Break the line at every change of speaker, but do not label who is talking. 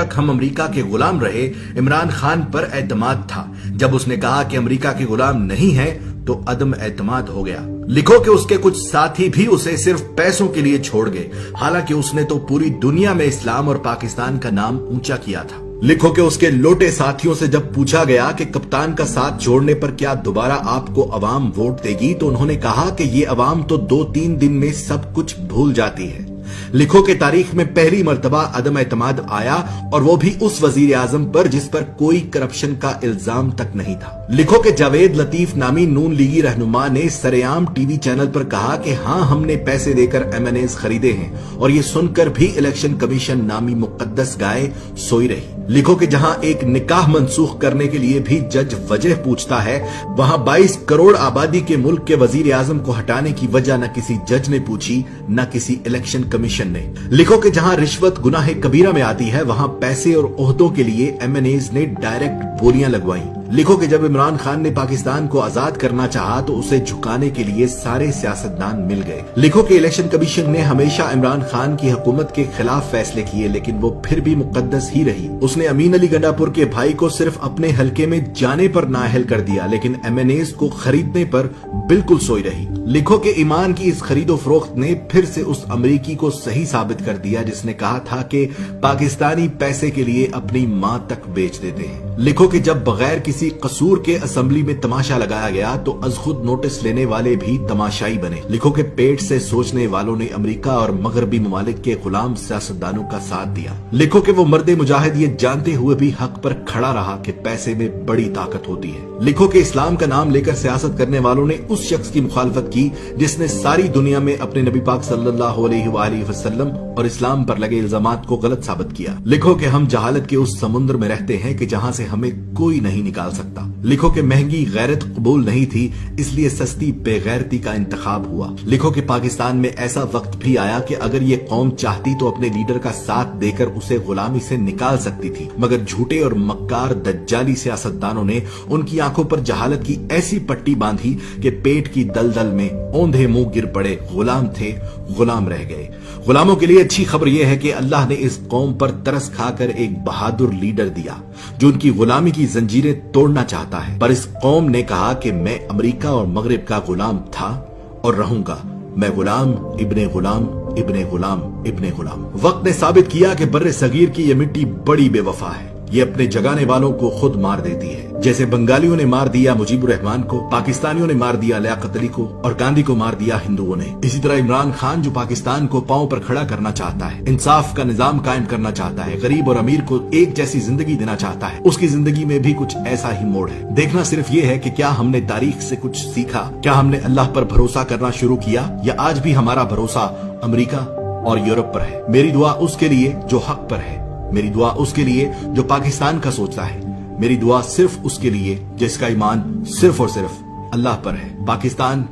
तक हम अमेरिका के गुलाम रहे, इमरान खान पर एतमाद था। जब उसने कहा कि अमेरिका के गुलाम नहीं है तो अदम एतमाद हो गया। लिखो कि उसके कुछ साथी भी उसे सिर्फ पैसों के लिए छोड़ गए, हालांकि उसने तो पूरी दुनिया में इस्लाम और पाकिस्तान का नाम ऊंचा किया था। लिखो कि उसके लोटे साथियों से जब पूछा गया कि कप्तान का साथ छोड़ने पर क्या दोबारा आपको अवाम वोट देगी, तो उन्होंने कहा कि ये अवाम तो 2-3 दिन में सब कुछ भूल जाती है। लिखो कि तारीख में पहली मर्तबा अदम एतमाद आया, और वो भी उस वजीर आजम पर जिस पर कोई करप्शन का इल्जाम तक नहीं था। लिखो कि जावेद लतीफ नामी नून लीगी रहनुमा ने सरेआम टीवी चैनल पर कहा कि हाँ, हमने पैसे देकर M&As खरीदे हैं, और ये सुनकर भी इलेक्शन कमीशन नामी मुकद्दस गाय सोई रही। लिखो कि जहां एक निकाह मनसूख करने के लिए भी जज वजह पूछता है, वहां 22 करोड़ आबादी के मुल्क के वजीर आजम को हटाने की वजह न किसी जज ने पूछी, न किसी इलेक्शन कमीशन ने। लिखो कि जहां रिश्वत गुनाह कबीरा में आती है, वहां पैसे और ओहदों के लिए M&As ने डायरेक्ट बोलियां लगवाई। लिखो कि जब इमरान खान ने पाकिस्तान को आजाद करना चाहा तो उसे झुकाने के लिए सारे सियासतदान मिल गए। लिखो कि इलेक्शन कमीशन ने हमेशा इमरान खान की हुकूमत के खिलाफ फैसले किए, लेकिन वो फिर भी मुकद्दस ही रही। उसने अमीन अली गंडापुर के भाई को सिर्फ अपने हलके में जाने पर नाअहल कर दिया, लेकिन M&As को खरीदने पर बिल्कुल सोई रही। लिखो कि ईमान की इस खरीदो फरोख्त ने फिर से उस अमरीकी को सही साबित कर दिया जिसने कहा था कि पाकिस्तानी पैसे के लिए अपनी मां तक बेच देते हैं। लिखो कि जब बगैर किसी कसूर के असेंबली में तमाशा लगाया गया तो अज खुद नोटिस लेने वाले भी तमाशाई बने। लिखो कि पेट से सोचने वालों ने अमेरिका और मगरबी ममालिक के गुलाम सियासतदानों का साथ दिया। लिखो कि वो मर्दे मुजाहिद ये जानते हुए भी हक पर खड़ा रहा कि पैसे में बड़ी ताकत होती है। लिखो कि इस्लाम का नाम लेकर सियासत करने वालों ने उस शख्स की मुखालफत की जिसने सारी दुनिया में अपने नबी पाक सल्लल्लाहु अलैहि वसल्लम और इस्लाम पर लगे इल्जामात को गलत साबित किया। लिखो कि हम जहालत के उस समुद्र में रहते हैं कि जहां से हमें कोई नहीं निकाल सकता। लिखो कि महंगी गैरत कबूल नहीं थी, इसलिए सस्ती बेगैरती का इंतखाब हुआ। लिखो कि पाकिस्तान में ऐसा वक्त भी आया कि अगर ये कौम चाहती तो अपने लीडर का साथ देकर उसे गुलामी से निकाल सकती थी, मगर झूठे और मक्कार दज्जाली सियासतदानों ने उनकी आंखों पर जहालत की ऐसी पट्टी बांधी कि पेट की दलदल में औंधे मुंह गिर पड़े। गुलाम थे, गुलाम रह गए। गुलामों के लिए अच्छी खबर यह है कि अल्लाह ने इस कौम पर तरस खाकर एक बहादुर लीडर दिया जो उनकी गुलामी की जंजीरें तोड़ना चाहता है। पर इस कौम ने कहा कि मैं अमेरिका और मगरिब का गुलाम था और रहूंगा। मैं गुलाम इब्ने गुलाम इब्ने गुलाम इब्ने गुलाम। वक्त ने साबित किया कि बर्रे सगीर की ये मिट्टी बड़ी बेवफा है। ये अपने जगाने वालों को खुद मार देती है। जैसे बंगालियों ने मार दिया मुजीबुर रहमान को, पाकिस्तानियों ने मार दिया लियाकत अली को, और गांधी को मार दिया हिंदुओं ने। इसी तरह इमरान खान जो पाकिस्तान को पांव पर खड़ा करना चाहता है, इंसाफ का निजाम कायम करना चाहता है, गरीब और अमीर को एक जैसी जिंदगी देना चाहता है, उसकी जिंदगी में भी कुछ ऐसा ही मोड़ है। देखना सिर्फ ये है कि क्या हमने तारीख से कुछ सीखा, क्या हमने अल्लाह पर भरोसा करना शुरू किया, या आज भी हमारा भरोसा अमेरिका और यूरोप पर है। मेरी दुआ उसके लिए जो हक पर है, मेरी दुआ उसके लिए जो पाकिस्तान का सोचता है, मेरी दुआ सिर्फ उसके लिए जिसका ईमान सिर्फ और सिर्फ अल्लाह पर है। पाकिस्तान